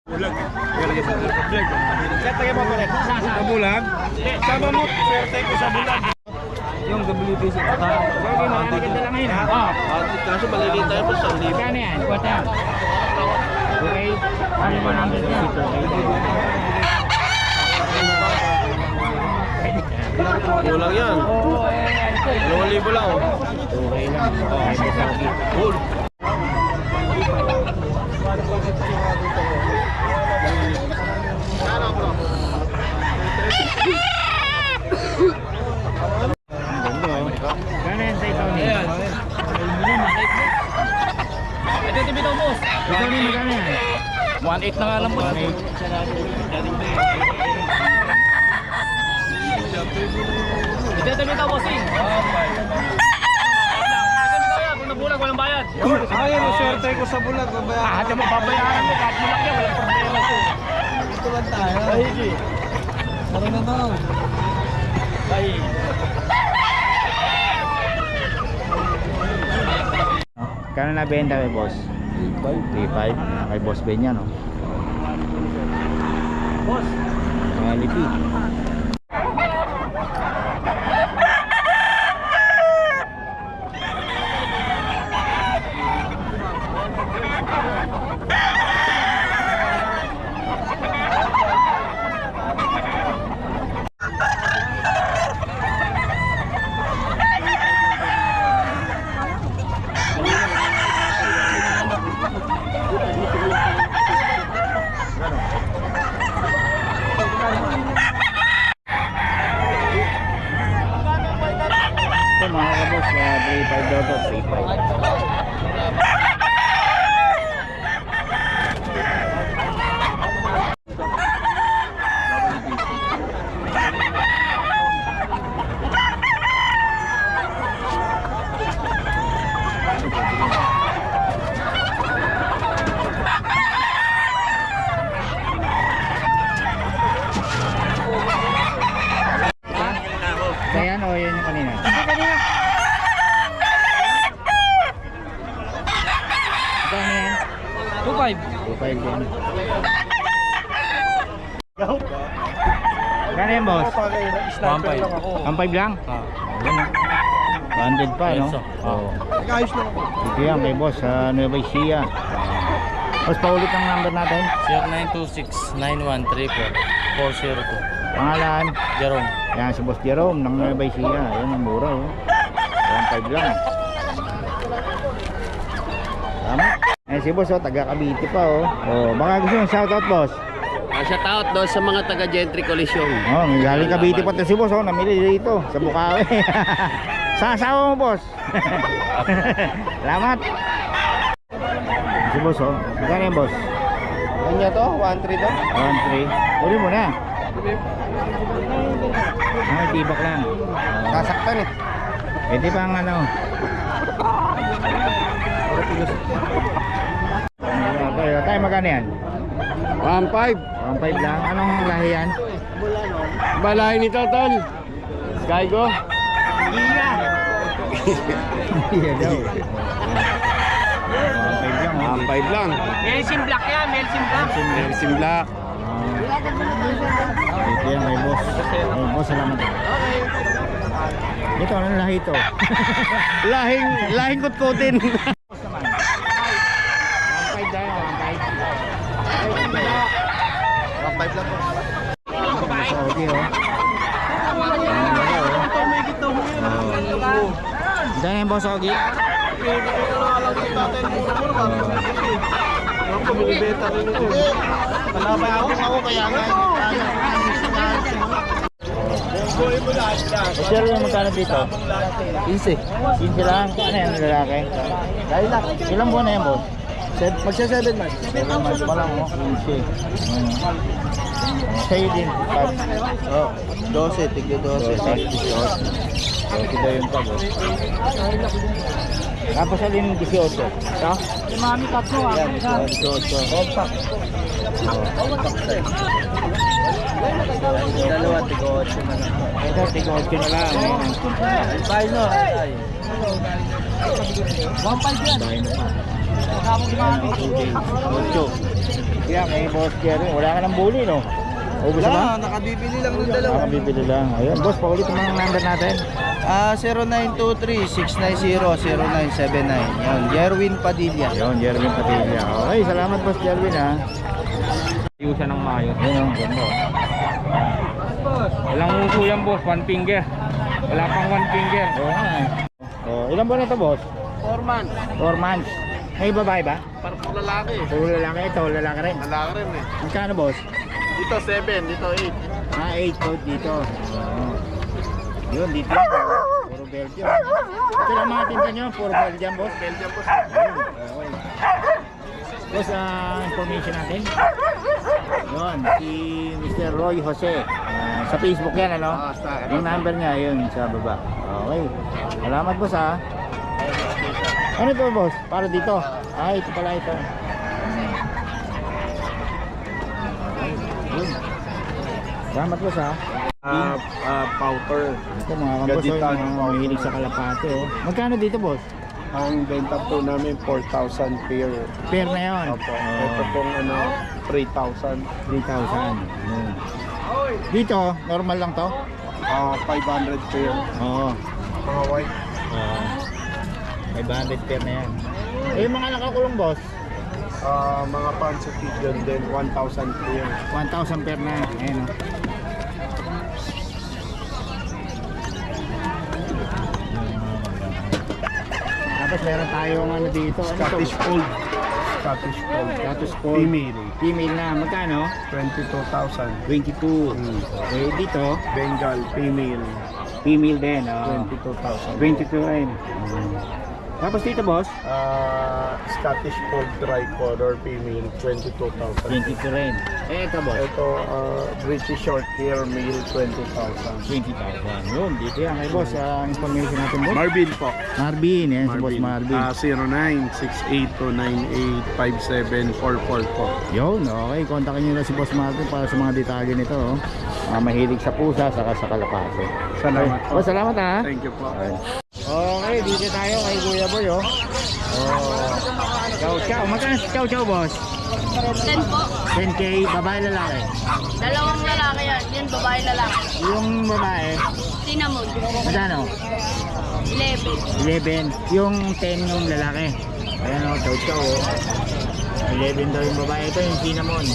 Bulag. Kaya mo pala. Sa bulag? Sama mo, swerte ko sa bulag. Yung WBC. Bagay na, naganda lang ngayon. Kaso maligay tayo po sa libo. Kano yan? Kwata. Okay. Ano ba namin dito? Kulang yan. 2,000 lang. Okay lang. Cool. Kano yan sa ikaw ni? Ito bitaw boss. Ikaw ni magkano yan? 1.8 na nga lang po. 1.8. Ito bitaw boss eh. Kung nabulag, walang bayad. Ay, maswerte ko sa bulag. Hati mo, babayaran mo. Kahit bulag yan, walang problema ko. Ito ba tayo? Ay, hindi. Ano na to? Ay. Kano na benta kay boss? 3.5. Kay boss Ben yan, no? Boss. Quality. Ito mga kabos, 3.5 daw to, 3.5. Ayan o, yun yung kanina. Magkano yan? 2.5. 2.5 din. Kano yan, boss? 1.5. 1.5 lang? Ayan o. 100 pa, no? Oo. Ayos lang ako. Ito yan kay boss sa Nueva Ecija. Boss, paulit ang number natin. 0926-9134-402. Pangalan? Jerome. Yan si Boss Jerome ng Nueva Ecija. Ayan ang mura, oh. 1.5 lang. Tama. Ayan si boss, oh, taga Cavite pa, oh. Oh, baka gusto mong shoutout, boss. Shout out doon sa mga taga Gentry Coliseum. Oh, galing Cavite pa si boss, oh. Namili dito sa Bukawi. Sa asawa mo, boss. Salamat. Si boss, oh. Magkano yan, boss? Kanya to? 1.3 to? 1.3. Uli mo na. Ah, tibak lang. Kasaktan eh. Pwede pa ang ano. Tayo magkano yan? 1.5. 1.5 lang. Anong lahi yan? Balay ni Totol. Skygo. Iya daw. 1.5 lang. 1.5 lang. Melsim Black yan, Melsim Black. Mersim Black. Ito yan kay boss. Ay, boss, salamat. Ito, anong lahi ito? Lahing kutkutin. 1.5 tayo, 1.5. 1.5 lang po. Saudi, oh. Ito yung boss, Ogi. Pumilibeta rin ito. Palaban ako kaya nga. Sir, yung magkano dito? 15. 15 lang. Ano yan, lalaki? Lilac. Ilang buwan na yan, boss? Magsa 7 months. 7 months pa lang, oh. 15. Sa'yo din. Oh, 12, tigyo 12. 12 daw yung tag, oh. Tapos alin 18? Ha? Mami, tatlo, Yan, 18. Compact. Dalawa, tigyo 8 na lang. Ito, tig 8 na lang. Bye no. Ay. 1.5 yan. Bahay na pa. 8. Yan, may boss Jerry. Wala ka ng bully, no? Ubus na ba? Wala, nakabibili lang ng dalawa. Nakabibili lang. Ayun, boss, paulit ang mga number natin. 0923-690-0979. Yan, Jerwin Padilla. Ayun, Jerwin Padilla. Okay, salamat boss Jerwin, ha. Ayaw siya ng maayos. Ayun, ang ganda. Walang uso yan, boss. One finger. Wala pang one finger. Oo nga eh. Oh, ilan buwan na ito, boss? 4 months. 4 months. May babae ba? Para po lalaki. Puro lalaki ito, lalaki rin. Lalaki rin eh. Magkano, boss? Dito 7, dito 8. 8 coat dito. Yun, dito. Puro Belgium. Ito lang mga tinta nyo, puro Belgium, boss. Belgium po. Okay. Boss, information natin. Yun, si Mr. Roy Jose. Sa Facebook yan, ano? Yung number niya, yun, sa baba. Okay. Salamat, boss, ha. Ano to, boss? Para dito. Ito pala ito. Okay. Yun. Salamat, boss, ha. Powder. Ito, mga kambos, Gaditan. mga mahilig sa kalapate, oh. Magkano dito, boss? Ang benta po namin 4,000 pair. Pair na yun. Opo. Ito pong 3,000. 3,000. Yun. Dito, normal lang to? 500 pair. Oo. Mga white. 500 pair na yan. Eh, yung mga nakakulong, boss, Mga pansy pigeon din 1,000 pair. 1,000 pair na. Ayan, oh. Tapos meron tayong ano dito. Ano to? Scottish Fold. Scottish Fold. Status code. Female. Female na. Magkano? 22,000. 22. Eh, dito, Bengal. Female. female din. Oh. 22,000. 22 rin. Tapos dito, boss, Scottish Fold Tricolor Female. 22,000. 22 rin. Eh, ito, boss, Ito, British Short Hair Male. 20,000. 20,000. Yun, dito yan. Eh, boss, ang information natin, boss. Marvin po. Marvin, yan, si boss Marvin. 0968-298-5744 po. Yun, okay. Kontakin nyo na si boss Marvin para sa mga detalye nito. Oh. Mahilig sa pusa, saka sa kalapate. Salamat po. Oh, salamat, ha. Thank you po. Okay, dito tayo kay Kuya Boy, oh. Chow chow. Magkano si chow chow, boss? 10 po. 10K, babae lalaki. Dalawang lalaki yan. Yan, babae lalaki. Yung babae, Cinnamon. magkano? 11. 11. Yung 10 yung lalaki. Ayan, oh, chow chow, oh. 11 daw yung babae. Ito yung cinnamon.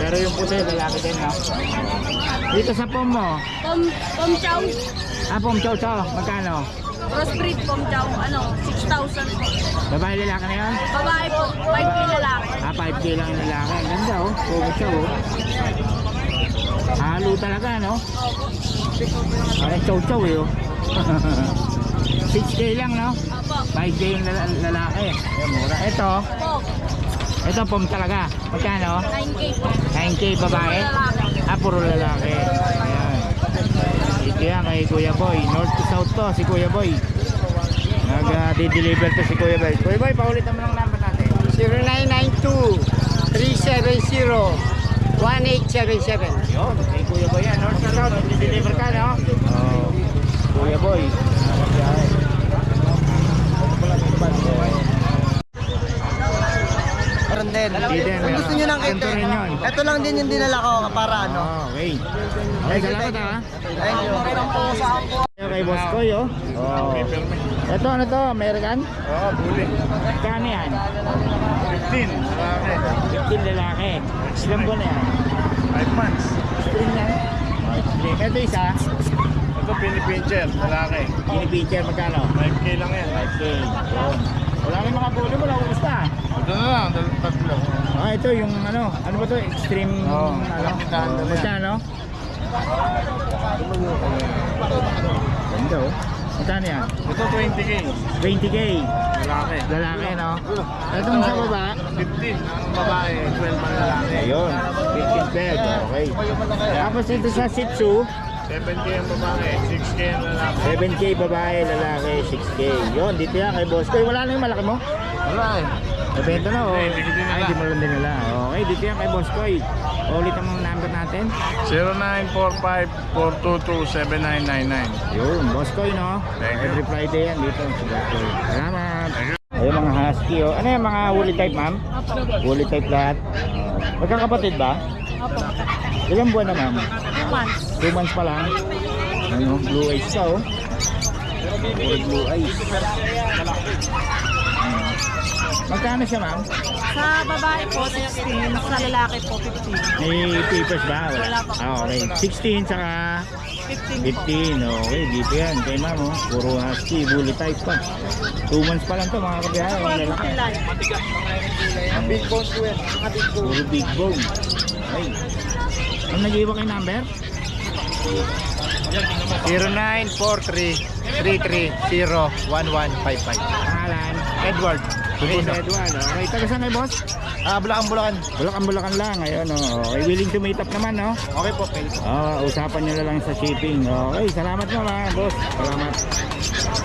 Pero yung puti, lalaki din, no? Dito sa pom mo, Pom chow. pom chow chow, magkano? Crossbreed pom chow. 6,000 po. Babae lalaki na yan? Babae po. 5K lalaki. 5K lang yung lalaki. Ang ganda, oh. Puro siya, oh. Halo talaga, no? Ay, chow chow, eh, oh. 6K lang, no? Apo. 5K yung lalaki. Ayan, mura. Ito, pom talaga. Magkano? 9K po. 9K babae? Lalaki. Puro lalaki. Ayan. Ito yan kay Kuya Boy. North to south to si Kuya Boy. Nag-deliver to si Kuya Boy. Kuya Boy, paulitan mo lang number natin. 0992-370-1877. Yun, kay Kuya Boy yan. North to south, deliver ka, no? Oh, Kuya Boy. Meron din. Kung gusto nyo ng ganito rin yun. Ito lang din yung dinala ko para ano. Okay. Okay, salamat, ha. Thank you. Kay Boss Koy, oh. Ito, ano to? American? Buli. Kano yan? 15. 15 lalaki. Ilang buwan na yan? 5 months. String yan? String. Ito isa? Ito pinipincher, lalaki. Pinipicture, magkano? 5K lang yan. 5K. Yun. Wala kang mga pulo mo, nauusta. Ito na lang, tatlo. Ito yung ano ba to? Extreme, magkano? Ganda, oh. Magkano yan? Ito 20K. 20K. Lalaki. Lalaki, no? Itong sa baba? 15 ang babae, 12 ang lalaki. Ayun. 15 bed. Okay. Tapos ito sa Shih Tzu, 7K ang babae, 6K ang lalaki. 7K babae, lalaki, 6K. Yun, dito yan kay Boss Koy. Wala na yung malaki mo? Wala eh. Nabenta na, oh. Hindi ko dinala. Ay, hindi mo lang dinala. Okay, dito yan kay Boss Koy. Ulit ang number natin. 0945-422-7999. Yun, Boss Koy, no? Thank you. Every Friday yan dito. Salamat. Ayun mga husky oh. Ano yung mga woolly type ma'am? Opo. Woolly type lahat. Magkakapatid ba? Opo. Ilang buwan na ma'am? 2 months. 2 months pa lang. Ano, blue eyes ka oh. Puro blue eyes. Magkano siya ma'am? Sa babae po, 16. Sa lalaki po, 15. May papers ba? Wala pa. Ah, okay. 16 saka 15 po. 15. Okay, dito yan. Kay ma'am oh. Puro husky, bully type pa. 2 months pa lang to mga kabiyahe. Ang lalaki. Ang big bones ko yan. Ang big bones. Puro big bone. Okay. Ang nag-iwa kay number? 0943-330-1155. Pangalan? Edward. Boss Edward. Okay, taga saan kayo boss? Bulacan. Bulacan lang. Ayun oh. Okay, willing to meet up naman no? Okay po, pwede. Usapan nyo na lang sa shipping. Okay, salamat mo mga boss.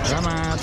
Salamat.